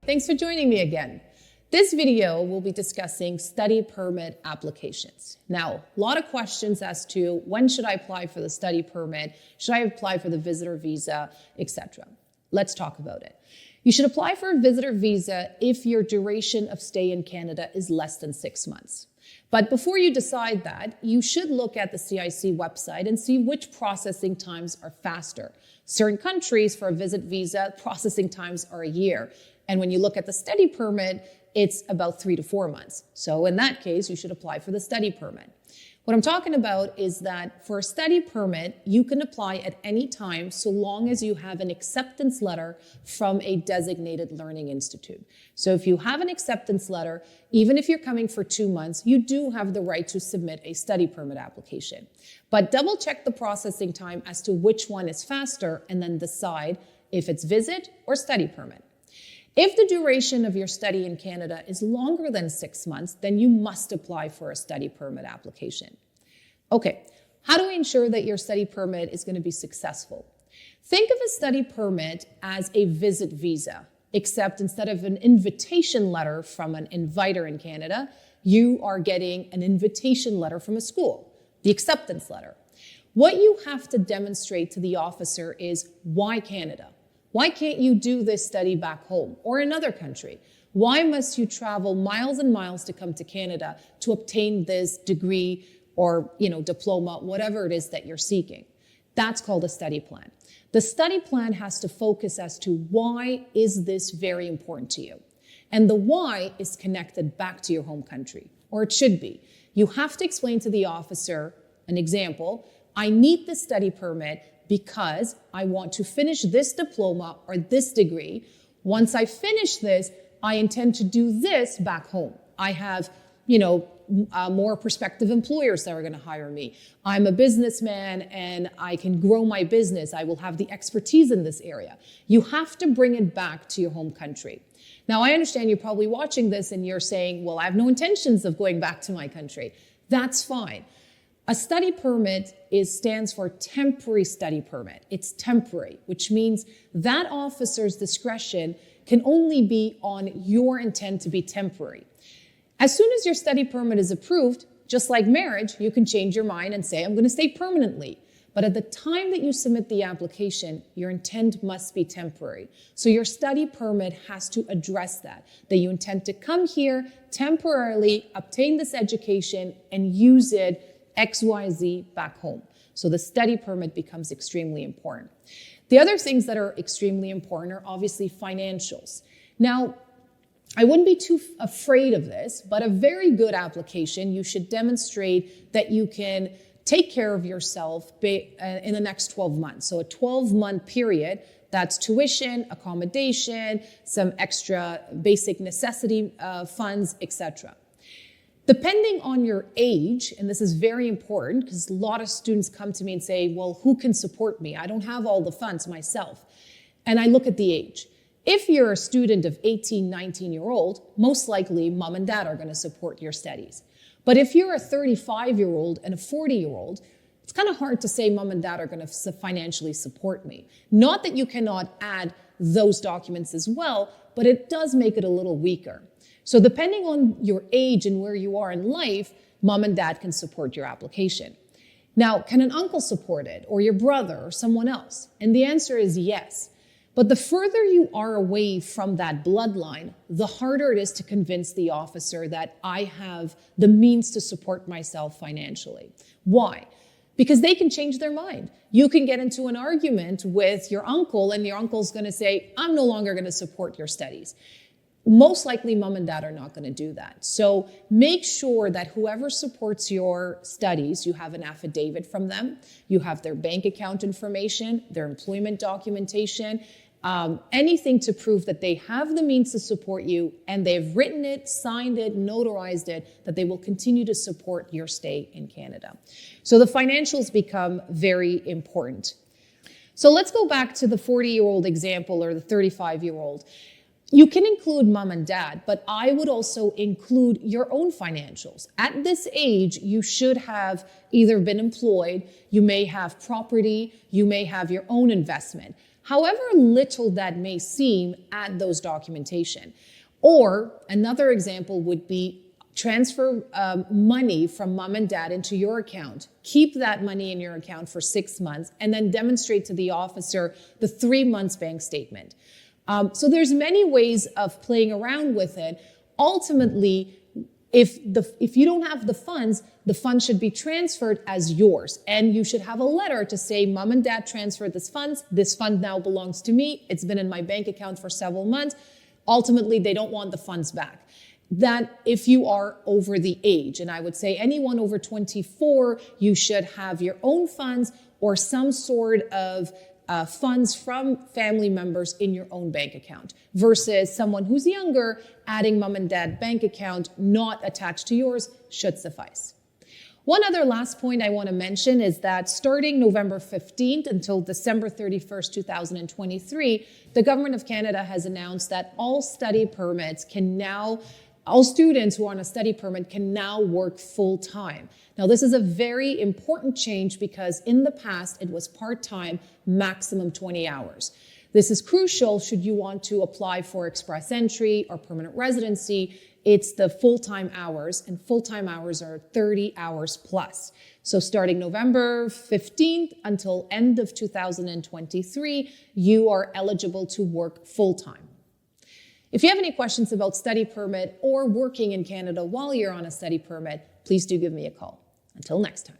thanks for joining me again. This video will be discussing study permit applications. Now, a lot of questions as to when should I apply for the study permit, should I apply for the visitor visa, etc. Let's talk about it. You should apply for a visitor visa if your duration of stay in Canada is less than 6 months. But before you decide that, you should look at the CIC website and see which processing times are faster. Certain countries for a visit visa, processing times are a year. And when you look at the study permit, it's about 3 to 4 months. So in that case, you should apply for the study permit. What I'm talking about is that for a study permit, you can apply at any time so long as you have an acceptance letter from a designated learning institute. So if you have an acceptance letter, even if you're coming for 2 months, you do have the right to submit a study permit application. But double check the processing time as to which one is faster and then decide if it's visit or study permit. If the duration of your study in Canada is longer than 6 months, then you must apply for a study permit application. Okay, how do we ensure that your study permit is going to be successful? Think of a study permit as a visit visa, except instead of an invitation letter from an inviter in Canada, you are getting an invitation letter from a school, the acceptance letter. What you have to demonstrate to the officer is why Canada? Why can't you do this study back home or another country? Why must you travel miles and miles to come to Canada to obtain this degree or, diploma, whatever it is that you're seeking? That's called a study plan. The study plan has to focus as to why is this very important to you? And the why is connected back to your home country, or it should be. You have to explain to the officer, an example, I need this study permit because I want to finish this diploma or this degree. Once I finish this, I intend to do this back home. I have, more prospective employers that are going to hire me. I'm a businessman and I can grow my business. I will have the expertise in this area. You have to bring it back to your home country. Now, I understand you're probably watching this and you're saying, well, I have no intentions of going back to my country. That's fine. A study permit stands for temporary study permit. It's temporary, which means that officer's discretion can only be on your intent to be temporary. As soon as your study permit is approved, just like marriage, you can change your mind and say, I'm going to stay permanently. But at the time that you submit the application, your intent must be temporary. So your study permit has to address that you intend to come here temporarily, obtain this education, and use it XYZ back home. So the study permit becomes extremely important. The other things that are extremely important are obviously financials. Now, I wouldn't be too afraid of this, but a very good application, you should demonstrate that you can take care of yourself in the next 12 months. So a 12-month period, that's tuition, accommodation, some extra basic necessity funds, etc. Depending on your age, and this is very important because a lot of students come to me and say, well, who can support me? I don't have all the funds myself. And I look at the age. If you're a student of 18, 19-year-old, most likely mom and dad are going to support your studies. But if you're a 35-year-old and a 40-year-old, it's kind of hard to say mom and dad are going to financially support me. Not that you cannot add those documents as well, but it does make it a little weaker. So depending on your age and where you are in life, mom and dad can support your application. Now, can an uncle support it, or your brother, or someone else? And the answer is yes. But the further you are away from that bloodline, the harder it is to convince the officer that I have the means to support myself financially. Why? Because they can change their mind. You can get into an argument with your uncle, and your uncle's going to say, I'm no longer going to support your studies. Most likely, mom and dad are not going to do that. So make sure that whoever supports your studies, you have an affidavit from them, you have their bank account information, their employment documentation, anything to prove that they have the means to support you and they've written it, signed it, notarized it, that they will continue to support your stay in Canada. So the financials become very important. So let's go back to the 40-year-old example or the 35-year-old. You can include mom and dad, but I would also include your own financials. At this age, you should have either been employed, you may have property, you may have your own investment. however little that may seem, add those documentation. Or another example would be transfer money from mom and dad into your account. Keep that money in your account for 6 months and then demonstrate to the officer the 3 months bank statement. So there's many ways of playing around with it. Ultimately, if you don't have the funds should be transferred as yours. And you should have a letter to say, mom and dad transferred this funds. This fund now belongs to me. It's been in my bank account for several months. Ultimately, they don't want the funds back. That if you are over the age, and I would say anyone over 24, you should have your own funds or some sort of funds from family members in your own bank account, versus someone who's younger, adding mom and dad bank account not attached to yours should suffice. One other last point I want to mention is that starting November 15th until December 31st, 2023, the Government of Canada has announced that all students who are on a study permit can now work full-time. Now, this is a very important change because in the past, it was part-time, maximum 20 hours. This is crucial should you want to apply for express entry or permanent residency. It's the full-time hours, and full-time hours are 30 hours plus. So starting November 15th until end of 2023, you are eligible to work full-time. If you have any questions about study permit or working in Canada while you're on a study permit, please do give me a call. Until next time.